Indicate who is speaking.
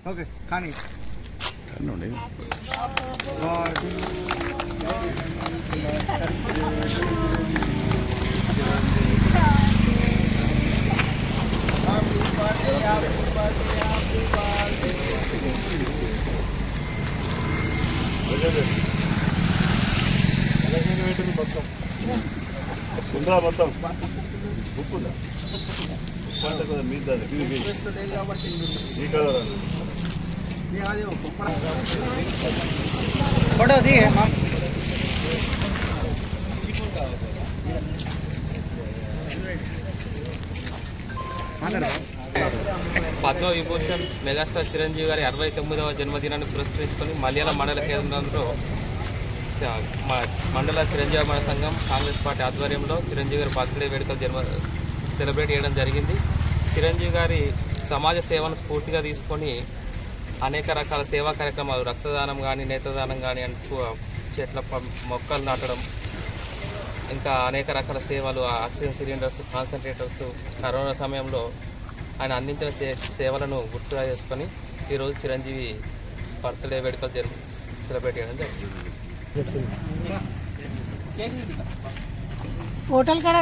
Speaker 1: Okay కానీ
Speaker 2: అనండి
Speaker 3: ఉందా మొత్తం ఉప్పుందా మీద ఈ కలర్
Speaker 1: ఫోటో దిగే
Speaker 4: పద్మవిభూషణ్ మెగాస్టార్ చిరంజీవి గారి 69వ జన్మదినాన్ని పురస్కరించుకొని మలయాళం మండల కేంద్రంలో మండల చిరంజీవి మన సంఘం కాంగ్రెస్ పార్టీ ఆధ్వర్యంలో చిరంజీవి గారి బర్త్డే వేడుకలు సెలబ్రేట్ చేయడం జరిగింది. చిరంజీవి గారి సమాజ సేవను స్ఫూర్తిగా తీసుకొని అనేక రకాల సేవా కార్యక్రమాలు రక్తదానం కానీ నేత్రదానం కానీ చెట్ల మొక్కలు నాటడం ఇంకా అనేక రకాల సేవలు ఆక్సిజన్ సిలిండర్స్ కాన్సన్ట్రేటర్స్ కరోనా సమయంలో ఆయన అందించిన సేవలను గుర్తుగా చేసుకొని ఈరోజు చిరంజీవి బర్త్డే వేడుకలు సెలబ్రేట్ చేయడం జరిగింది.
Speaker 5: హోటల్ కాడ